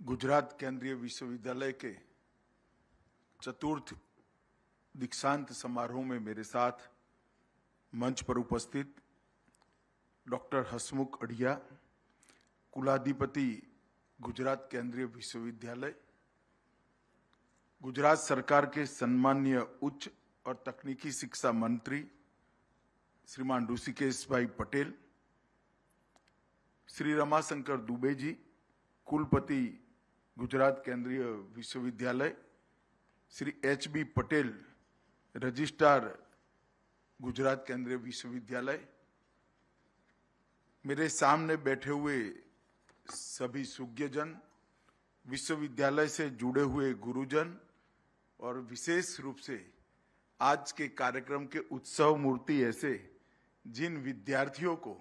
गुजरात केंद्रीय विश्वविद्यालय के चतुर्थ दीक्षांत समारोह में मेरे साथ मंच पर उपस्थित डॉक्टर हसमुख अढ़िया, कुलाधिपति गुजरात केंद्रीय विश्वविद्यालय, गुजरात सरकार के सम्माननीय उच्च और तकनीकी शिक्षा मंत्री श्रीमान ऋषिकेश भाई पटेल, श्री रमाशंकर दुबे जी, कुलपति गुजरात केंद्रीय विश्वविद्यालय, श्री एच.बी. पटेल, रजिस्ट्रार गुजरात केंद्रीय विश्वविद्यालय, मेरे सामने बैठे हुए सभी सुज्ञजन, विश्वविद्यालय से जुड़े हुए गुरुजन और विशेष रूप से आज के कार्यक्रम के उत्सव मूर्ति ऐसे जिन विद्यार्थियों को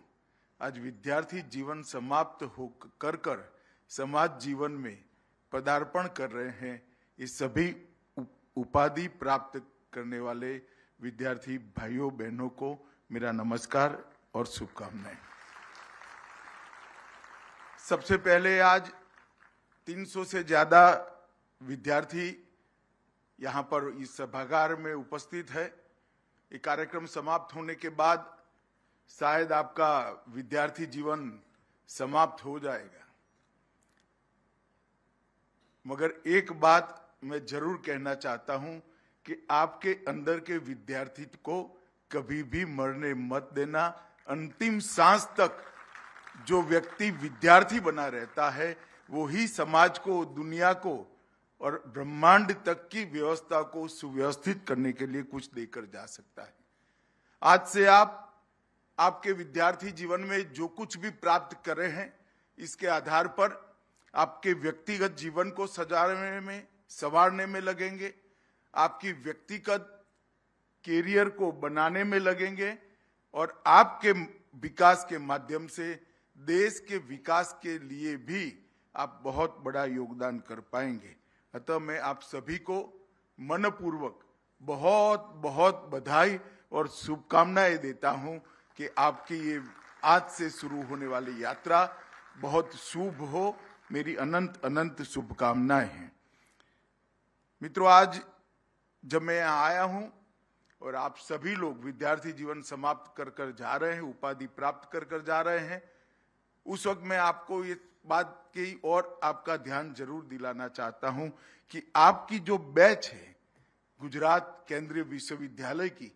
आज विद्यार्थी जीवन समाप्त हो कर समाज जीवन में पदार्पण कर रहे हैं, इस सभी उपाधि प्राप्त करने वाले विद्यार्थी भाइयों बहनों को मेरा नमस्कार और शुभकामनाएं। सबसे पहले आज 300 से ज्यादा विद्यार्थी यहाँ पर इस सभागार में उपस्थित है। ये कार्यक्रम समाप्त होने के बाद शायद आपका विद्यार्थी जीवन समाप्त हो जाएगा, मगर एक बात मैं जरूर कहना चाहता हूं कि आपके अंदर के विद्यार्थी को कभी भी मरने मत देना। अंतिम सांस तक जो व्यक्ति विद्यार्थी बना रहता है वो ही समाज को, दुनिया को और ब्रह्मांड तक की व्यवस्था को सुव्यवस्थित करने के लिए कुछ देकर जा सकता है। आज से आप आपके विद्यार्थी जीवन में जो कुछ भी प्राप्त कर रहे हैं, इसके आधार पर आपके व्यक्तिगत जीवन को सजाने में, संवारने में लगेंगे, आपकी व्यक्तिगत कैरियर को बनाने में लगेंगे और आपके विकास के माध्यम से देश के विकास के लिए भी आप बहुत बड़ा योगदान कर पाएंगे। अतः मैं आप सभी को मनपूर्वक बहुत बहुत बधाई और शुभकामनाएं देता हूं कि आपकी ये आज से शुरू होने वाली यात्रा बहुत शुभ हो। मेरी अनंत अनंत शुभकामनाएं हैं। मित्रों, आज जब मैं यहाँ आया हूं और आप सभी लोग विद्यार्थी जीवन समाप्त कर जा रहे हैं, उपाधि प्राप्त कर जा रहे हैं, उस वक्त मैं आपको ये बात की और आपका ध्यान जरूर दिलाना चाहता हूं कि आपकी जो बैच है गुजरात केंद्रीय विश्वविद्यालय की,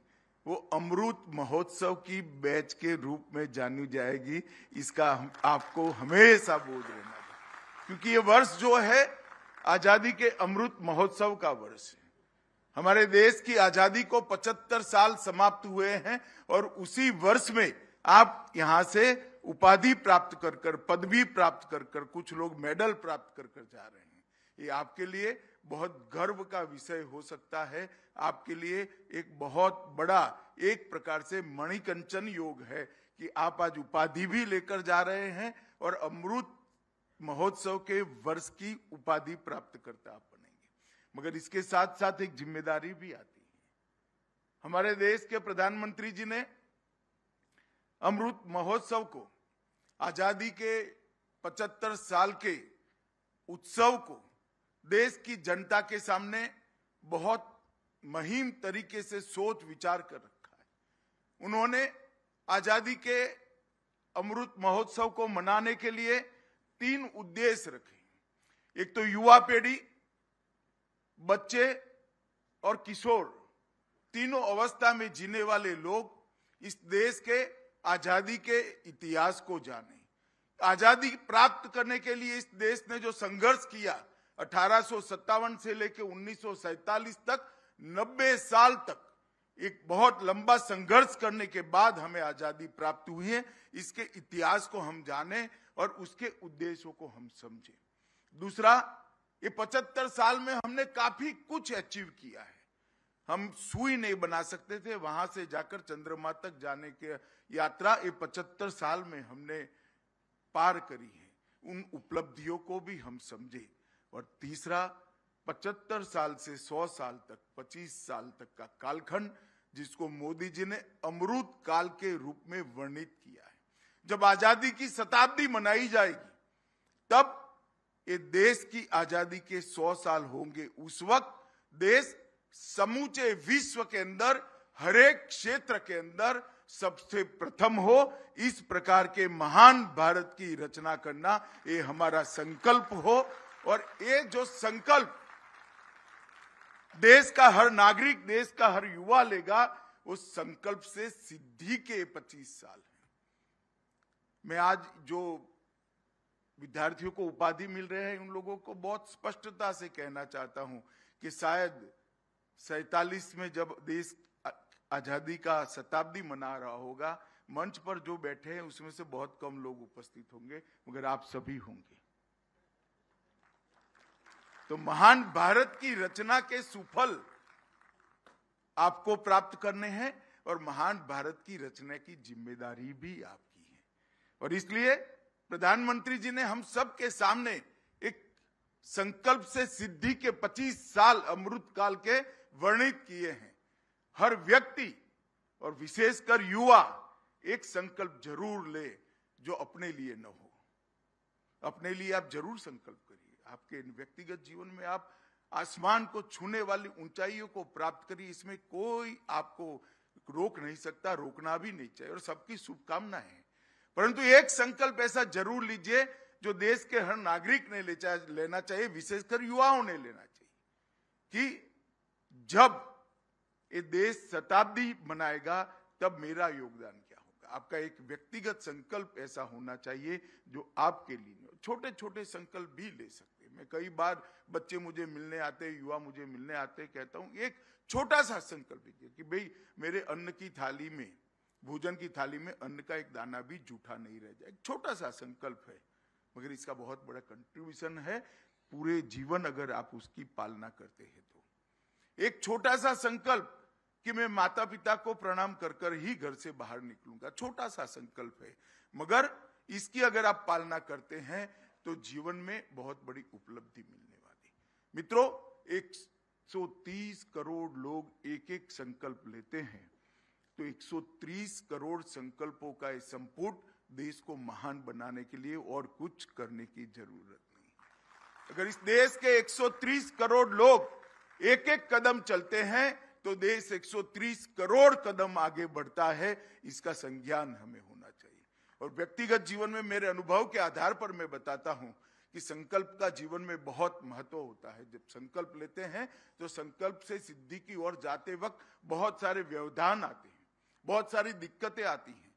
वो अमृत महोत्सव की बैच के रूप में जानी जाएगी। इसका आपको हमेशा बोध रहना, क्योंकि ये वर्ष जो है आजादी के अमृत महोत्सव का वर्ष है। हमारे देश की आजादी को 75 साल समाप्त हुए हैं और उसी वर्ष में आप यहां से उपाधि प्राप्त कर पदवी प्राप्त कर कुछ लोग मेडल प्राप्त कर जा रहे हैं। ये आपके लिए बहुत गर्व का विषय हो सकता है। आपके लिए एक बहुत बड़ा एक प्रकार से मणिकंचन योग है कि आप आज उपाधि भी लेकर जा रहे हैं और अमृत महोत्सव के वर्ष की उपाधि प्राप्त करता आप बनेंगे। मगर इसके साथ साथ एक जिम्मेदारी भी आती है। हमारे देश के प्रधानमंत्री जी ने अमृत महोत्सव को, आजादी के 75 साल के उत्सव को देश की जनता के सामने बहुत मुहिम तरीके से सोच विचार कर रखा है। उन्होंने आजादी के अमृत महोत्सव को मनाने के लिए 3 उद्देश्य रखे। एक तो युवा पीढ़ी, बच्चे और किशोर, तीनों अवस्था में जीने वाले लोग इस देश के आजादी के इतिहास को जाने। आजादी प्राप्त करने के लिए इस देश ने जो संघर्ष किया, 1857 से लेकर 1947 तक 90 साल तक एक बहुत लंबा संघर्ष करने के बाद हमें आजादी प्राप्त हुई है। इसके इतिहास को हम जाने और उसके उद्देश्यों को हम समझें। दूसरा, ये 75 साल में हमने काफी कुछ अचीव किया है। हम सुई नहीं बना सकते थे, वहां से जाकर चंद्रमा तक जाने की यात्रा ये 75 साल में हमने पार करी है। उन उपलब्धियों को भी हम समझे। और तीसरा, 75 साल से 100 साल तक, 25 साल तक का कालखंड, जिसको मोदी जी ने अमृत काल के रूप में वर्णित किया है। जब आजादी की शताब्दी मनाई जाएगी, तब ये देश की आजादी के 100 साल होंगे, उस वक्त देश समूचे विश्व के अंदर हर एक क्षेत्र के अंदर सबसे प्रथम हो। इस प्रकार के महान भारत की रचना करना ये हमारा संकल्प हो। और ये जो संकल्प देश का हर नागरिक, देश का हर युवा लेगा, उस संकल्प से सिद्धि के 25 साल हैं। मैं आज जो विद्यार्थियों को उपाधि मिल रहे हैं, उन लोगों को बहुत स्पष्टता से कहना चाहता हूं कि शायद 47 में जब देश आजादी का शताब्दी मना रहा होगा, मंच पर जो बैठे हैं उसमें से बहुत कम लोग उपस्थित होंगे, मगर आप सभी होंगे। तो महान भारत की रचना के सुफल आपको प्राप्त करने हैं और महान भारत की रचना की जिम्मेदारी भी आपकी है। और इसलिए प्रधानमंत्री जी ने हम सब के सामने एक संकल्प से सिद्धि के 25 साल अमृत काल के वर्णित किए हैं। हर व्यक्ति और विशेषकर युवा एक संकल्प जरूर ले जो अपने लिए न हो। अपने लिए आप जरूर संकल्प करिए। आपके व्यक्तिगत जीवन में आप आसमान को छूने वाली ऊंचाइयों को प्राप्त करिए, इसमें कोई आपको रोक नहीं सकता, रोकना भी नहीं चाहिए और सबकी शुभकामनाएं हैं। परंतु एक संकल्प ऐसा जरूर लीजिए जो देश के हर नागरिक ने लेना चाहिए, विशेषकर युवाओं ने लेना चाहिए, कि जब ये देश शताब्दी मनाएगा तब मेरा योगदान क्या होगा। आपका एक व्यक्तिगत संकल्प ऐसा होना चाहिए जो आपके लिए, छोटे छोटे संकल्प भी ले सकते हैं। मैं कई बार बच्चे मुझे मिलने आते, युवा मुझे मिलने आते, कहता हूं एक छोटा सा संकल्प लीजिए कि भाई मेरे अन्न की थाली में, भोजन की थाली में अन्न का एक दाना भी जूठा नहीं रह जाए। छोटा सा संकल्प है, मगर इसका बहुत बड़ा कंट्रीब्यूशन है पूरे जीवन अगर आप उसकी पालना करते हैं तो। एक छोटा सा संकल्प कि मैं माता पिता को प्रणाम कर कर ही घर से बाहर निकलूंगा, छोटा सा संकल्प है, मगर इसकी अगर आप पालना करते हैं तो जीवन में बहुत बड़ी उपलब्धि मिलने वाली। मित्रों, 130 करोड़ लोग एक एक संकल्प लेते हैं, तो 130 करोड़ संकल्पों का ये संपुट देश को महान बनाने के लिए और कुछ करने की जरूरत नहीं। अगर इस देश के 130 करोड़ लोग एक एक कदम चलते हैं तो देश 130 करोड़ कदम आगे बढ़ता है, इसका संज्ञान हमें होना चाहिए। और व्यक्तिगत जीवन में मेरे अनुभव के आधार पर मैं बताता हूं कि संकल्प का जीवन में बहुत महत्व होता है। जब संकल्प लेते हैं तो संकल्प से सिद्धि की ओर जाते वक्त बहुत सारे व्यवधान आते हैं, बहुत सारी दिक्कतें आती हैं,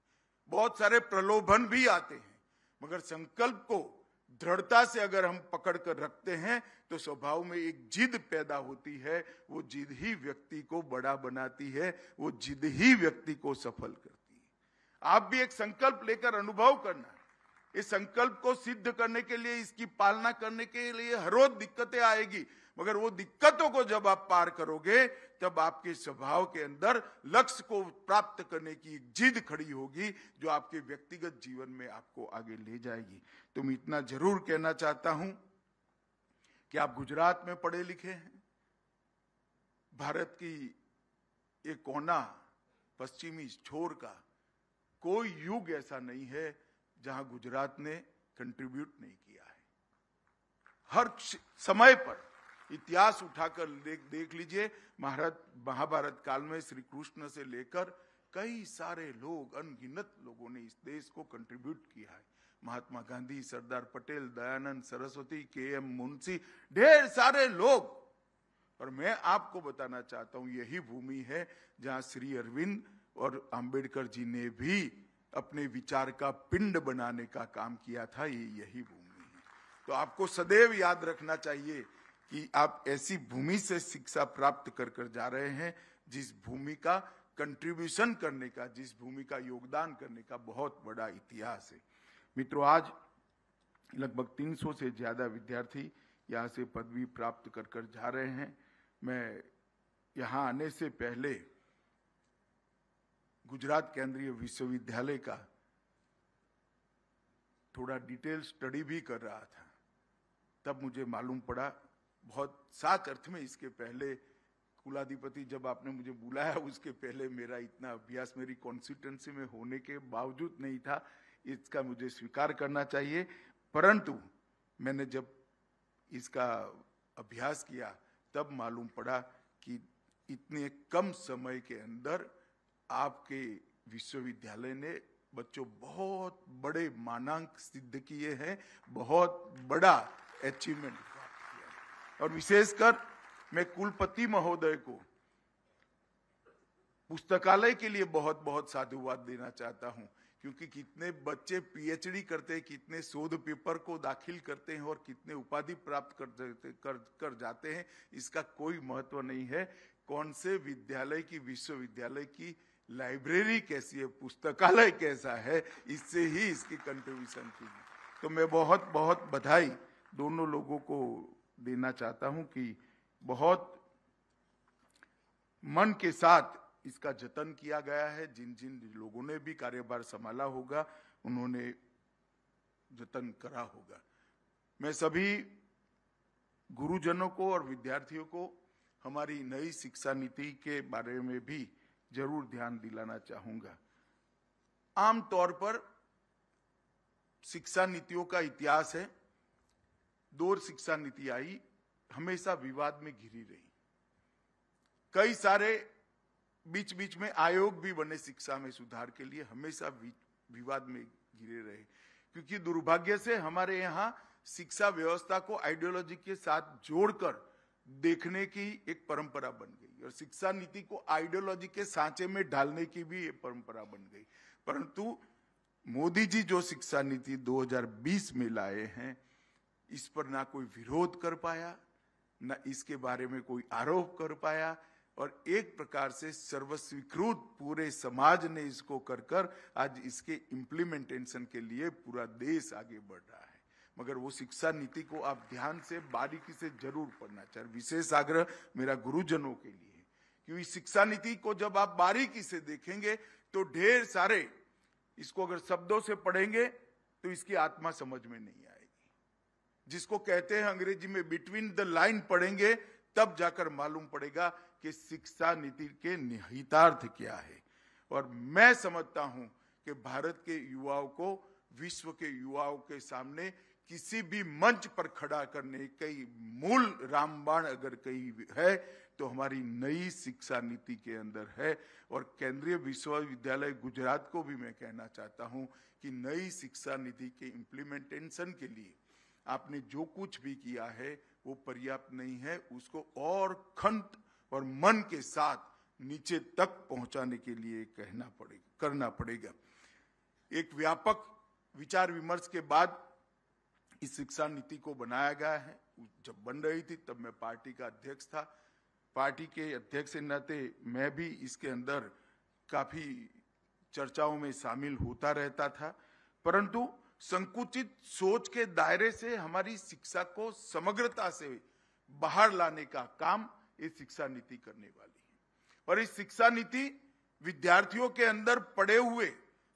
बहुत सारे प्रलोभन भी आते हैं, मगर संकल्प को दृढ़ता से अगर हम पकड़ कर रखते हैं तो स्वभाव में एक जिद पैदा होती है। वो जिद ही व्यक्ति को बड़ा बनाती है, वो जिद ही व्यक्ति को सफल करती है। आप भी एक संकल्प लेकर अनुभव करना। इस संकल्प को सिद्ध करने के लिए, इसकी पालना करने के लिए हर रोज दिक्कतें आएगी, मगर वो दिक्कतों को जब आप पार करोगे तब आपके स्वभाव के अंदर लक्ष्य को प्राप्त करने की एक जिद खड़ी होगी जो आपके व्यक्तिगत जीवन में आपको आगे ले जाएगी। तो मैं इतना जरूर कहना चाहता हूं कि आप गुजरात में पढ़े लिखे हैं। भारत की एक कोना, पश्चिमी छोर का कोई युग ऐसा नहीं है जहां गुजरात ने कंट्रीब्यूट नहीं किया है। हर समय पर इतिहास उठाकर देख लीजिए, महाभारत काल में श्री कृष्ण से लेकर कई सारे लोग, अनगिनत लोगों ने इस देश को कंट्रीब्यूट किया है। महात्मा गांधी, सरदार पटेल, दयानंद सरस्वती, के.एम. मुंशी, ढेर सारे लोग। और मैं आपको बताना चाहता हूं यही भूमि है जहां श्री अरविंद और अंबेडकर जी ने भी अपने विचार का पिंड बनाने का काम किया था। ये यही भूमि है। तो आपको सदैव याद रखना चाहिए कि आप ऐसी भूमि से शिक्षा प्राप्त कर कर जा रहे हैं जिस भूमि का कंट्रीब्यूशन करने का, जिस भूमि का योगदान करने का बहुत बड़ा इतिहास है। मित्रों, आज लगभग 300 से ज्यादा विद्यार्थी यहाँ से पदवी प्राप्त कर कर जा रहे हैं। मैं यहाँ आने से पहले गुजरात केंद्रीय विश्वविद्यालय का थोड़ा डिटेल स्टडी भी कर रहा था, तब मुझे मालूम पड़ा, बहुत साच अर्थ में इसके पहले कुलाधिपति जब आपने मुझे बुलाया उसके पहले मेरा इतना अभ्यास मेरी कॉन्स्टिट्यूएंसी में होने के बावजूद नहीं था, इसका मुझे स्वीकार करना चाहिए। परंतु मैंने जब इसका अभ्यास किया तब मालूम पड़ा कि इतने कम समय के अंदर आपके विश्वविद्यालय ने बच्चों बहुत बड़े मानांक सिद्ध किए हैं, बहुत बड़ा अचीवमेंट प्राप्त किया। और विशेषकर मैं कुलपति महोदय को पुस्तकालय के लिए बहुत बहुत साधुवाद देना चाहता हूं, क्योंकि कितने बच्चे पीएचडी करते हैं, कितने शोध पेपर को दाखिल करते हैं और कितने उपाधि प्राप्त कर जाते हैं, इसका कोई महत्व नहीं है। कौन से विद्यालय की, विश्वविद्यालय की लाइब्रेरी कैसी है, पुस्तकालय कैसा है, इससे ही इसकी कंट्रीब्यूशन की। तो मैं बहुत बहुत बधाई दोनों लोगों को देना चाहता हूं कि बहुत मन के साथ इसका जतन किया गया है। जिन जिन लोगों ने भी कार्यभार संभाला होगा उन्होंने जतन करा होगा। मैं सभी गुरुजनों को और विद्यार्थियों को हमारी नई शिक्षा नीति के बारे में भी जरूर ध्यान दिलाना चाहूंगा। आमतौर पर शिक्षा नीतियों का इतिहास है, 2 शिक्षा नीति आई, हमेशा विवाद में घिरी रही। कई सारे बीच बीच में आयोग भी बने शिक्षा में सुधार के लिए, हमेशा विवाद में घिरे रहे, क्योंकि दुर्भाग्य से हमारे यहाँ शिक्षा व्यवस्था को आइडियोलॉजी के साथ जोड़कर देखने की एक परंपरा बन गई और शिक्षा नीति को आइडियोलॉजी के सांचे में डालने की भी एक परंपरा बन गई। परंतु मोदी जी जो शिक्षा नीति 2020 में लाए हैं, इस पर ना कोई विरोध कर पाया, ना इसके बारे में कोई आरोप कर पाया, और एक प्रकार से सर्वस्वीकृत पूरे समाज ने इसको कर आज इसके इम्प्लीमेंटेशन के लिए पूरा देश आगे बढ़ रहा है। मगर वो शिक्षा नीति को आप ध्यान से, बारीकी से जरूर पढ़ना चाहिए। विशेष आग्रह मेरा गुरुजनों के लिए है, क्योंकि शिक्षा नीति को जब आप बारीकी से देखेंगे तो ढेर सारे, इसको अगर शब्दों से पढ़ेंगे तो इसकी आत्मा समझ में नहीं आएगी। जिसको कहते हैं अंग्रेजी में बिटवीन द लाइन पढ़ेंगे तब जाकर मालूम पड़ेगा कि शिक्षा नीति के निहितार्थ क्या है। और मैं समझता हूं कि भारत के युवाओं को विश्व के युवाओं के सामने किसी भी मंच पर खड़ा करने कई मूल रामबाण अगर कहीं है तो हमारी नई शिक्षा नीति के अंदर है। और केंद्रीय विश्वविद्यालय गुजरात को भी मैं कहना चाहता हूं कि नई शिक्षा नीति के इम्प्लीमेंटेशन के लिए आपने जो कुछ भी किया है वो पर्याप्त नहीं है, उसको और खंत और मन के साथ नीचे तक पहुंचाने के लिए करना पड़ेगा। एक व्यापक विचार विमर्श के बाद इस शिक्षा नीति को बनाया गया है। जब बन रही थी तब मैं पार्टी का अध्यक्ष था। पार्टी के अध्यक्ष के नाते मैं भी इसके अंदर काफी चर्चाओं में शामिल होता रहता था, परंतु संकुचित सोच के दायरे से हमारी शिक्षा को समग्रता से बाहर लाने का काम ये शिक्षा नीति करने वाली है। और इस शिक्षा नीति विद्यार्थियों के अंदर पड़े हुए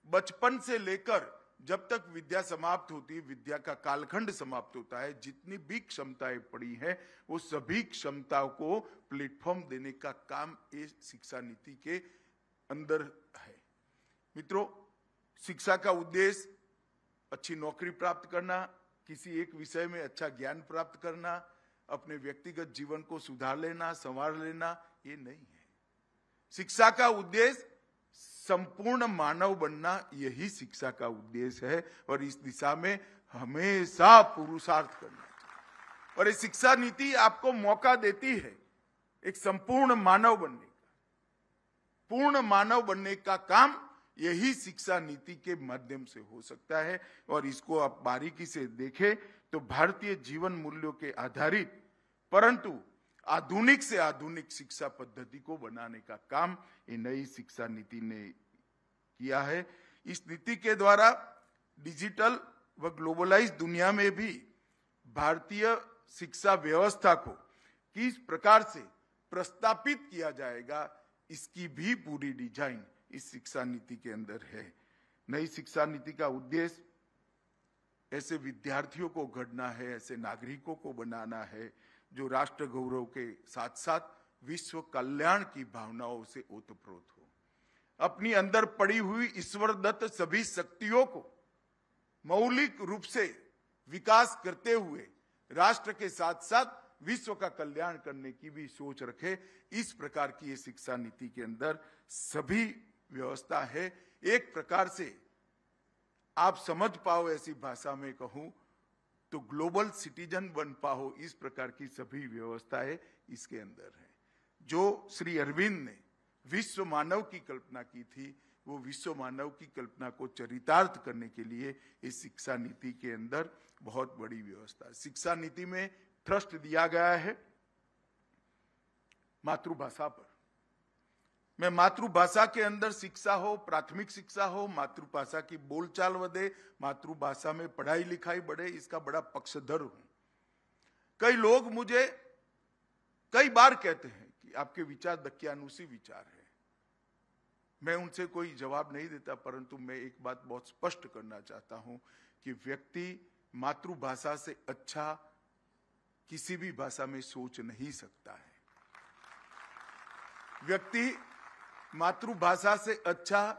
बचपन से लेकर जब तक विद्या समाप्त होती है, विद्या का कालखंड समाप्त होता है, जितनी भी क्षमताएं पड़ी हैं वो सभी क्षमताओं को प्लेटफॉर्म देने का काम इस शिक्षा नीति के अंदर है। मित्रों, शिक्षा का उद्देश्य अच्छी नौकरी प्राप्त करना, किसी एक विषय में अच्छा ज्ञान प्राप्त करना, अपने व्यक्तिगत जीवन को सुधार लेना, संवार लेना, ये नहीं है। शिक्षा का उद्देश्य संपूर्ण मानव बनना, यही शिक्षा का उद्देश्य है और इस दिशा में हमेशा पुरुषार्थ करना चाहिए। और ये शिक्षा नीति आपको मौका देती है एक संपूर्ण मानव बनने का। पूर्ण मानव बनने का काम यही शिक्षा नीति के माध्यम से हो सकता है। और इसको आप बारीकी से देखें तो भारतीय जीवन मूल्यों के आधारित परंतु आधुनिक से आधुनिक शिक्षा पद्धति को बनाने का काम ये नई शिक्षा नीति ने किया है। इस नीति के द्वारा डिजिटल व ग्लोबलाइज दुनिया में भी भारतीय शिक्षा व्यवस्था को किस प्रकार से प्रस्तापित किया जाएगा, इसकी भी पूरी डिजाइन इस शिक्षा नीति के अंदर है। नई शिक्षा नीति का उद्देश्य ऐसे विद्यार्थियों को गढ़ना है, ऐसे नागरिकों को बनाना है जो राष्ट्र गौरव के साथ साथ विश्व कल्याण की भावनाओं से ओतप्रोत हो, अपनी अंदर पड़ी हुई ईश्वर दत्त सभी शक्तियों को मौलिक रूप से विकास करते हुए राष्ट्र के साथ साथ विश्व का कल्याण करने की भी सोच रखे। इस प्रकार की ये शिक्षा नीति के अंदर सभी व्यवस्था है। एक प्रकार से आप समझ पाओ, ऐसी भाषा में कहूं तो ग्लोबल सिटीजन बन पाओ, इस प्रकार की सभी व्यवस्थाएं इसके अंदर है। जो श्री अरविंद ने विश्व मानव की कल्पना की थी, वो विश्व मानव की कल्पना को चरितार्थ करने के लिए इस शिक्षा नीति के अंदर बहुत बड़ी व्यवस्था है। शिक्षा नीति में ट्रस्ट दिया गया है मातृभाषा पर। मैं मातृभाषा के अंदर शिक्षा हो, प्राथमिक शिक्षा हो, मातृभाषा की बोलचाल बढ़े, मातृभाषा में पढ़ाई लिखाई बढ़े, इसका बड़ा पक्षधर हूं। कई लोग मुझे कई बार कहते हैं कि आपके विचार दकियानुसी विचार है। मैं उनसे कोई जवाब नहीं देता, परंतु मैं एक बात बहुत स्पष्ट करना चाहता हूं कि व्यक्ति मातृभाषा से अच्छा किसी भी भाषा में सोच नहीं सकता है। व्यक्ति मातृभाषा से अच्छा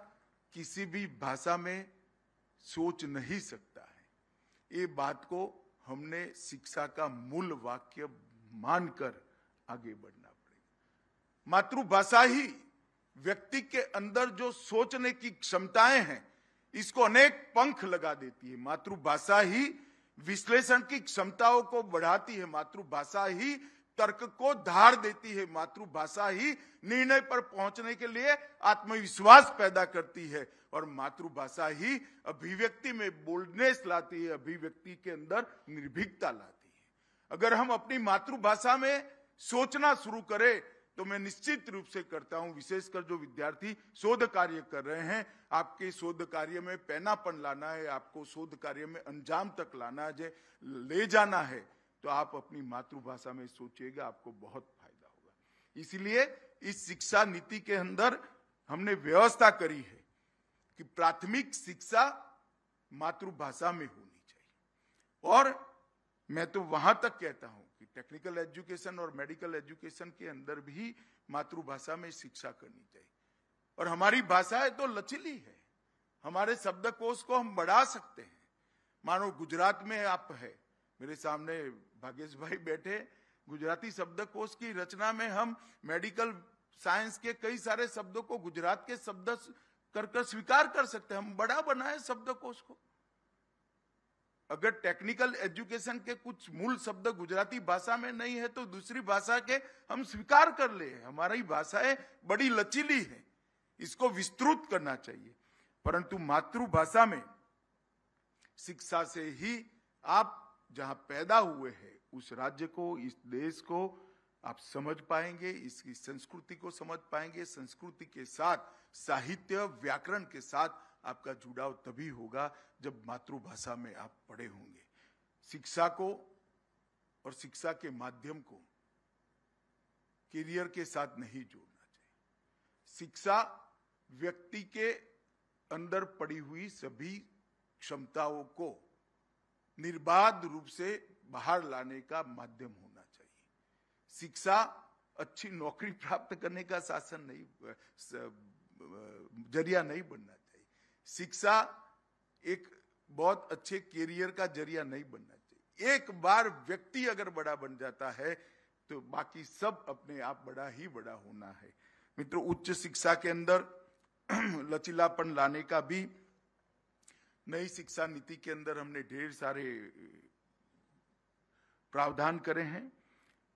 किसी भी भाषा में सोच नहीं सकता है। ये बात को हमने शिक्षा का मूल वाक्य मानकर आगे बढ़ना पड़ेगा। मातृभाषा ही व्यक्ति के अंदर जो सोचने की क्षमताएं हैं, इसको अनेक पंख लगा देती है। मातृभाषा ही विश्लेषण की क्षमताओं को बढ़ाती है। मातृभाषा ही तर्क को धार देती है। मातृभाषा ही निर्णय पर पहुंचने के लिए आत्मविश्वास पैदा करती है। और मातृभाषा ही अभिव्यक्ति में बोल्डनेस लाती है, अभिव्यक्ति के अंदर निर्भीकता लाती है। अगर हम अपनी मातृभाषा में सोचना शुरू करें, तो मैं निश्चित रूप से करता हूं, विशेषकर जो विद्यार्थी शोध कार्य कर रहे हैं, आपके शोध कार्य में पैनापन लाना है, आपको शोध कार्य में अंजाम तक लाना है, ले जाना है, तो आप अपनी मातृभाषा में सोचिएगा, आपको बहुत फायदा होगा। इसलिए इस शिक्षा नीति के अंदर हमने व्यवस्था करी है कि प्राथमिक शिक्षा मातृभाषा में होनी चाहिए। और मैं तो वहां तक कहता हूं कि टेक्निकल एजुकेशन और मेडिकल एजुकेशन के अंदर भी मातृभाषा में शिक्षा करनी चाहिए। और हमारी भाषा तो लचीली है, हमारे शब्दकोश को हम बढ़ा सकते हैं। मानो गुजरात में आप है, मेरे सामने भागेश भाई बैठे, गुजराती शब्दकोश की रचना में हम मेडिकल साइंस के कई सारे शब्दों को गुजरात के शब्द कर स्वीकार कर सकते हैं। हम बड़ा बनाए शब्दकोश को। अगर टेक्निकल एजुकेशन के कुछ मूल शब्द गुजराती भाषा में नहीं है, तो दूसरी भाषा के हम स्वीकार कर ले। हमारी भाषाएं बड़ी लचीली है, इसको विस्तृत करना चाहिए। परंतु मातृभाषा में शिक्षा से ही आप जहां पैदा हुए हैं उस राज्य को, इस देश को आप समझ पाएंगे, इसकी संस्कृति को समझ पाएंगे। संस्कृति के साथ साहित्य, व्याकरण के साथ आपका जुड़ाव तभी होगा जब मातृभाषा में आप पढ़े होंगे। शिक्षा को और शिक्षा के माध्यम को करियर के साथ नहीं जोड़ना चाहिए। शिक्षा व्यक्ति के अंदर पड़ी हुई सभी क्षमताओं को निर्बाध रूप से बाहर लाने का माध्यम होना चाहिए। शिक्षा अच्छी नौकरी प्राप्त करने का साधन नहीं, जरिया नहीं बनना चाहिए। शिक्षा एक बहुत अच्छे कैरियर का जरिया नहीं बनना चाहिए। एक बार व्यक्ति अगर बड़ा बन जाता है तो बाकी सब अपने आप बड़ा ही बड़ा होना है। मित्रों, उच्च शिक्षा के अंदर लचीलापन लाने का भी नई शिक्षा नीति के अंदर हमने ढेर सारे प्रावधान करे हैं।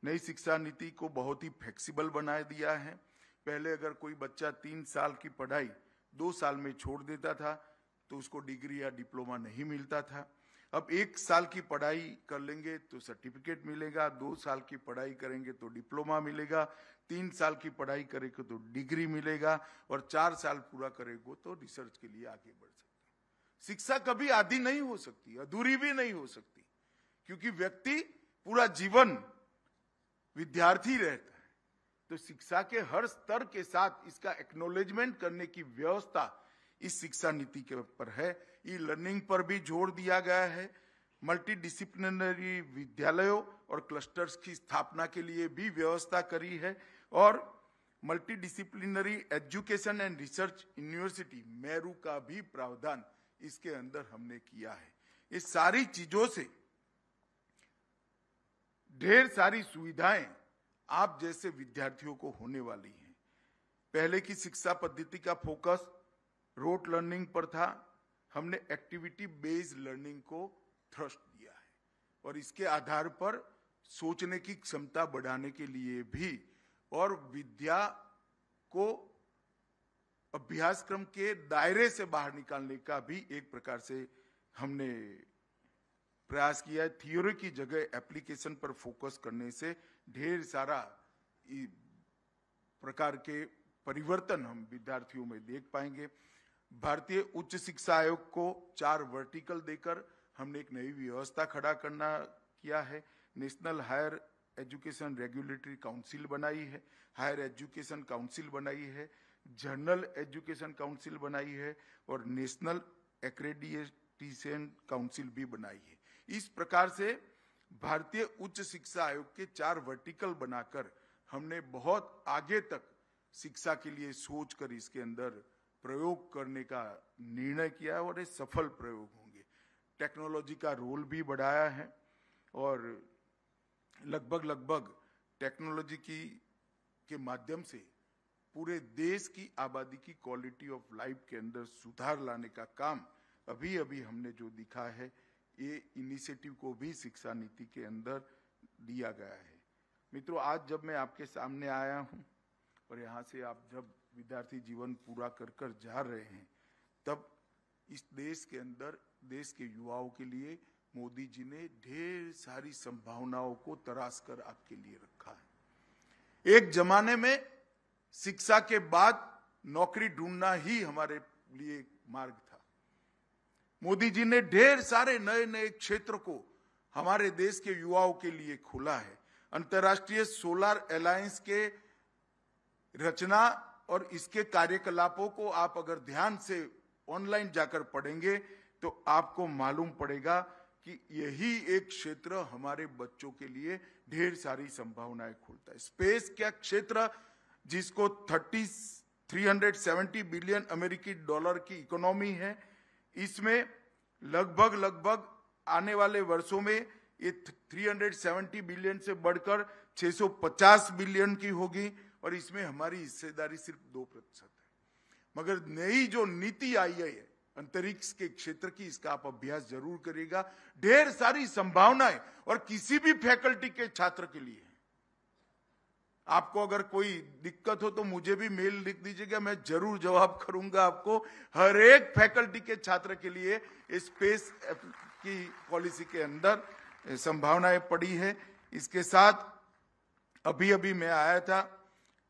नई शिक्षा नीति को बहुत ही फ्लेक्सिबल बना दिया है। पहले अगर कोई बच्चा 3 साल की पढ़ाई 2 साल में छोड़ देता था तो उसको डिग्री या डिप्लोमा नहीं मिलता था। अब 1 साल की पढ़ाई कर लेंगे तो सर्टिफिकेट मिलेगा, 2 साल की पढ़ाई करेंगे तो डिप्लोमा मिलेगा, 3 साल की पढ़ाई करेंगे तो डिग्री मिलेगा, और 4 साल पूरा करेंगे तो रिसर्च के लिए आगे बढ़ सकते हैं। शिक्षा कभी आधी नहीं हो सकती, अधूरी भी नहीं हो सकती, क्योंकि व्यक्ति पूरा जीवन विद्यार्थी रहता है। तो शिक्षा के हर स्तर के साथ इसका एक्नॉलेजमेंट करने की व्यवस्था इस शिक्षा नीति के ऊपर है। ई लर्निंग पर भी जोर दिया गया है। मल्टी डिसिप्लिनरी विद्यालयों और क्लस्टर्स की स्थापना के लिए भी व्यवस्था करी है, और multi disciplinary education and research university Meru का भी प्रावधान इसके अंदर हमने किया है। इस सारी चीजों से ढेर सारी सुविधाएं आप जैसे विद्यार्थियों को होने वाली हैं। पहले की शिक्षा पद्धति का फोकस रोट लर्निंग पर था, हमने एक्टिविटी बेस्ड लर्निंग को थ्रस्ट दिया है और इसके आधार पर सोचने की क्षमता बढ़ाने के लिए भी और विद्या को अभ्यासक्रम के दायरे से बाहर निकालने का भी एक प्रकार से हमने प्रयास किया है। थ्योरी की जगह एप्लीकेशन पर फोकस करने से ढेर सारा प्रकार के परिवर्तन हम विद्यार्थियों में देख पाएंगे। भारतीय उच्च शिक्षा आयोग को 4 वर्टिकल देकर हमने एक नई व्यवस्था खड़ा करना किया है। National higher education regulatory council बनाई है, हायर एजुकेशन काउंसिल बनाई है, जर्नल एजुकेशन काउंसिल बनाई है और नेशनल एक्रेडिटेशन काउंसिल भी बनाई है। इस प्रकार से भारतीय उच्च शिक्षा आयोग के 4 वर्टिकल बनाकर हमने बहुत आगे तक शिक्षा के लिए सोचकर इसके अंदर प्रयोग करने का निर्णय किया है और ये सफल प्रयोग होंगे। टेक्नोलॉजी का रोल भी बढ़ाया है और लगभग टेक्नोलॉजी के माध्यम से पूरे देश की आबादी की क्वालिटी ऑफ लाइफ के अंदर सुधार लाने का काम अभी हमने जो दिखा है, ये इनिशिएटिव को भी शिक्षा नीति के अंदर दिया गया है। मित्रों, आज जब मैं आपके सामने आया हूं और यहाँ से आप जब विद्यार्थी जीवन पूरा कर जा रहे हैं, तब इस देश के अंदर देश के युवाओं के लिए मोदी जी ने ढेर सारी संभावनाओं को तराश कर आपके लिए रखा है। एक जमाने में शिक्षा के बाद नौकरी ढूंढना ही हमारे लिए मार्ग था। मोदी जी ने ढेर सारे नए क्षेत्र को हमारे देश के युवाओं के लिए खोला है। अंतर्राष्ट्रीय सोलर अलायंस के रचना और इसके कार्यकलापों को आप अगर ध्यान से ऑनलाइन जाकर पढ़ेंगे तो आपको मालूम पड़ेगा कि यही एक क्षेत्र हमारे बच्चों के लिए ढेर सारी संभावनाएं खोलता है। स्पेस का क्षेत्र जिसको 370 बिलियन अमेरिकी डॉलर की इकोनॉमी है, इसमें लगभग आने वाले वर्षों में ये 370 बिलियन से बढ़कर 650 बिलियन की होगी और इसमें हमारी हिस्सेदारी सिर्फ 2% है। मगर नई जो नीति आई है अंतरिक्ष के क्षेत्र की, इसका आप अभ्यास जरूर करिएगा। ढेर सारी संभावनाएं और किसी भी फैकल्टी के छात्र के लिए। आपको अगर कोई दिक्कत हो तो मुझे भी मेल लिख दीजिएगा, मैं जरूर जवाब करूंगा आपको। हर एक फैकल्टी के छात्र के लिए स्पेस की पॉलिसी के अंदर संभावनाएं पड़ी है। इसके साथ अभी मैं आया था,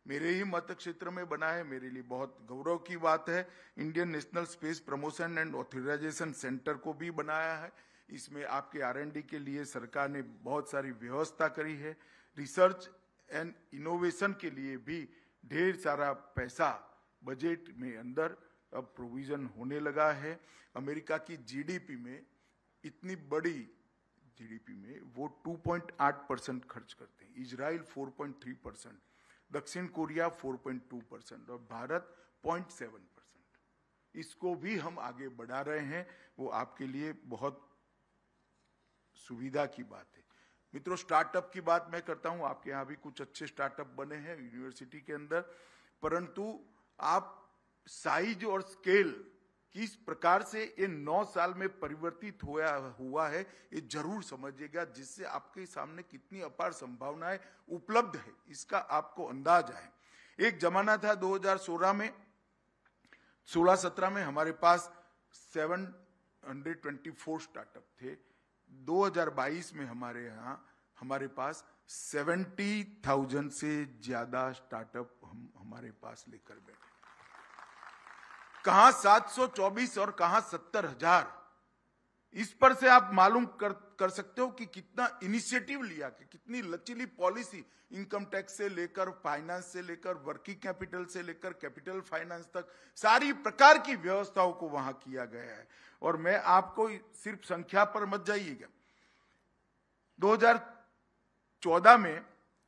मेरे ही मत क्षेत्र में बना है, मेरे लिए बहुत गौरव की बात है। Indian national space promotion and authorisation centre को भी बनाया है। इसमें आपके R&D के लिए सरकार ने बहुत सारी व्यवस्था करी है। रिसर्च एंड इनोवेशन के लिए भी ढेर सारा पैसा बजट में अंदर अब प्रोविजन होने लगा है। अमेरिका की जीडीपी में, इतनी बड़ी जीडीपी में वो 2.8% खर्च करते हैं, इजराइल 4.3%, दक्षिण कोरिया 4.2% और भारत 0.7%। इसको भी हम आगे बढ़ा रहे हैं, वो आपके लिए बहुत सुविधा की बात है। मित्रों, स्टार्टअप की बात मैं करता हूं, आपके यहाँ भी कुछ अच्छे स्टार्टअप बने हैं यूनिवर्सिटी के अंदर, परंतु आप साइज और स्केल किस प्रकार से ये 9 साल में परिवर्तित हुआ है ये जरूर समझिएगा, जिससे आपके सामने कितनी अपार संभावनाएं उपलब्ध है इसका आपको अंदाज आए। एक जमाना था 2016 में, 16-17 में हमारे पास 724 स्टार्टअप थे। 2022 में हमारे पास 70,000 से ज्यादा स्टार्टअप हम हमारे पास लेकर बैठे। कहां 724 और कहां 70,000, इस पर से आप मालूम कर सकते हो कि कितना इनिशिएटिव लिया, कि कितनी लचीली पॉलिसी, इनकम टैक्स से लेकर फाइनेंस से लेकर वर्किंग कैपिटल से लेकर कैपिटल फाइनेंस तक सारी प्रकार की व्यवस्थाओं को वहां किया गया है। और मैं आपको सिर्फ संख्या पर मत जाइएगा, 2014 में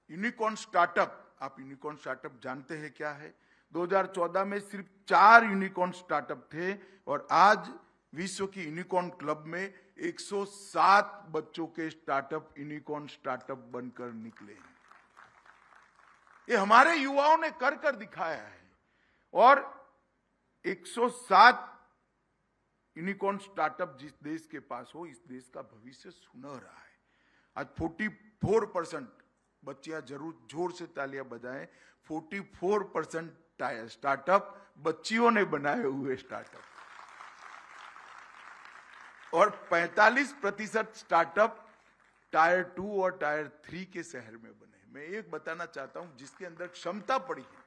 यूनिकॉर्न स्टार्टअप, आप यूनिकॉर्न स्टार्टअप जानते हैं क्या है? 2014 में सिर्फ 4 यूनिकॉर्न स्टार्टअप थे और आज विश्व की यूनिकॉर्न क्लब में 107 बच्चों के स्टार्टअप यूनिकॉर्न स्टार्टअप बनकर निकले हैं। ये हमारे युवाओं ने कर दिखाया है और 107 यूनिकॉर्न स्टार्टअप जिस देश के पास हो, इस देश का भविष्य सुनहरा है। आज 44%, बच्चियां जरूर जोर से तालियां बजाएं, 44% स्टार्टअप बच्चियों ने बनाए हुए स्टार्टअप और 45% स्टार्टअप टायर 2 और टायर 3 के शहर में बने। मैं एक बताना चाहता हूं, जिसके अंदर क्षमता पड़ी है,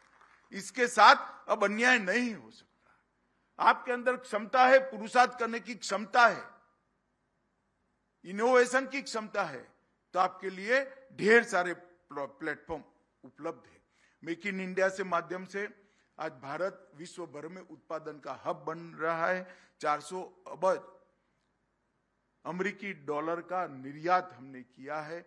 इसके साथ अब अन्याय नहीं हो सकता। आपके अंदर क्षमता है, पुरुषार्थ करने की क्षमता है, इनोवेशन की क्षमता है, तो आपके लिए ढेर सारे प्लेटफॉर्म उपलब्ध है। मेक इन इंडिया से माध्यम से आज भारत विश्व भर में उत्पादन का हब बन रहा है। 400 अरब अमेरिकी डॉलर का निर्यात हमने किया है।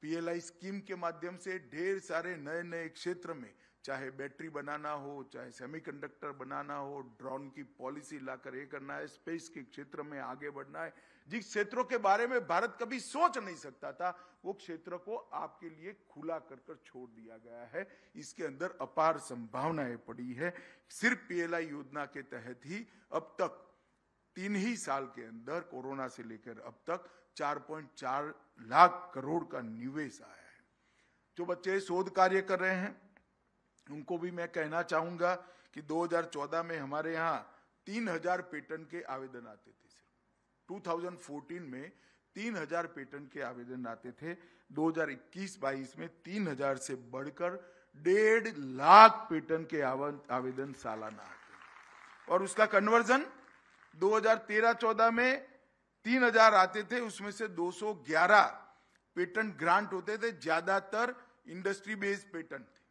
पीएलआई स्कीम के माध्यम से ढेर सारे नए नए क्षेत्र में, चाहे बैटरी बनाना हो, चाहे सेमीकंडक्टर बनाना हो, ड्रोन की पॉलिसी लाकर ये करना है, स्पेस के क्षेत्र में आगे बढ़ना है। जिस क्षेत्रों के बारे में भारत कभी सोच नहीं सकता था, वो क्षेत्र को आपके लिए खुला कर छोड़ दिया गया है। इसके अंदर अपार संभावनाएं पड़ी है। सिर्फ पीएलआई योजना के तहत ही अब तक 3 ही साल के अंदर कोरोना से लेकर अब तक 4.4 लाख करोड़ का निवेश आया है। जो बच्चे शोध कार्य कर रहे हैं उनको भी मैं कहना चाहूंगा कि 2014 में हमारे यहाँ 3000 पेटेंट के आवेदन आते थे। 2014 में 3000 पेटेंट के आवेदन आते थे। 2021-22 में 3000 से बढ़कर 1.5 लाख पेटेंट के आवेदन सालाना आते हैं। और उसका कन्वर्जन 2013-14 में 3000 आते थे, उसमें से 211 पेटेंट ग्रांट होते थे, ज्यादातर इंडस्ट्री बेस्ड पेटेंट थे।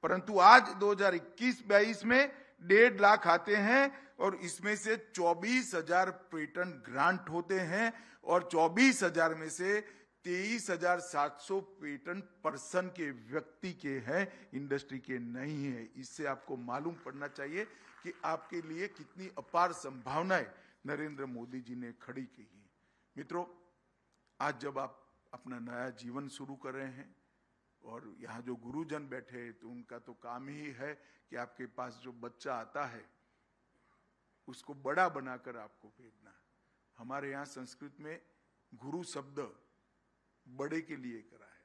परंतु आज 2021-22 में 1.5 लाख आते हैं और इसमें से 24,000 पेटेंट ग्रांट होते हैं और 24,000 में से 23,700 पेटेंट पर्सन के व्यक्ति के हैं, इंडस्ट्री के नहीं है। इससे आपको मालूम पड़ना चाहिए कि आपके लिए कितनी अपार संभावनाएं नरेंद्र मोदी जी ने खड़ी की है। मित्रों, आज जब आप अपना नया जीवन शुरू कर रहे हैं और यहाँ जो गुरुजन बैठे हैं, तो उनका तो काम ही है कि आपके पास जो बच्चा आता है उसको बड़ा बनाकर आपको भेजना। हमारे यहाँ संस्कृत में गुरु शब्द बड़े के लिए करा है।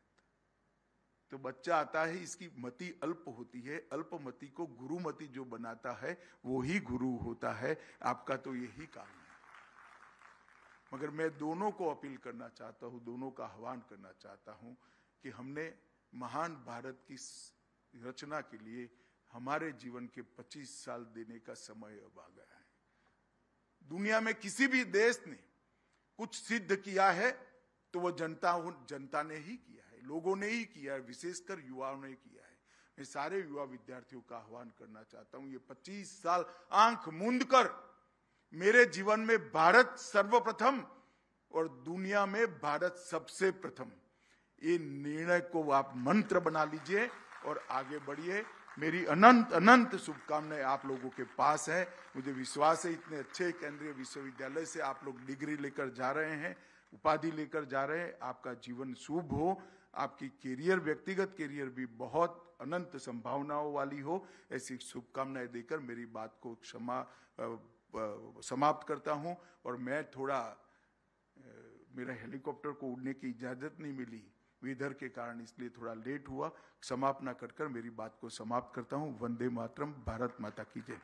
तो बच्चा आता है, इसकी मति अल्प होती है, अल्पमति को गुरुमति जो बनाता है वो ही गुरु होता है। आपका तो यही काम है। मगर मैं दोनों को अपील करना चाहता हूं, दोनों का आह्वान करना चाहता हूं कि हमने महान भारत की रचना के लिए हमारे जीवन के 25 साल देने का समय अब आ गया है। दुनिया में किसी भी देश ने कुछ सिद्ध किया है तो वो जनता ने ही किया है, लोगों ने ही किया है, विशेषकर युवाओं ने किया है। मैं सारे युवा विद्यार्थियों का आह्वान करना चाहता हूं, ये 25 साल आंख मूंद कर मेरे जीवन में भारत सर्वप्रथम और दुनिया में भारत सबसे प्रथम, ये निर्णय को आप मंत्र बना लीजिए और आगे बढ़िए। मेरी अनंत अनंत शुभकामनाएं आप लोगों के पास है। मुझे विश्वास है इतने अच्छे केंद्रीय विश्वविद्यालय से आप लोग डिग्री लेकर जा रहे हैं, उपाधि लेकर जा रहे हैं। आपका जीवन शुभ हो, आपकी कैरियर, व्यक्तिगत कैरियर भी बहुत अनंत संभावनाओं वाली हो, ऐसी शुभकामनाएं देकर मेरी बात को समाप्त करता हूं। और मैं थोड़ा, मेरा हेलीकॉप्टर को उड़ने की इजाजत नहीं मिली वेदर के कारण, इसलिए थोड़ा लेट हुआ। समाप्त ना कर मेरी बात को समाप्त करता हूं। वंदे मातरम, भारत माता की जय।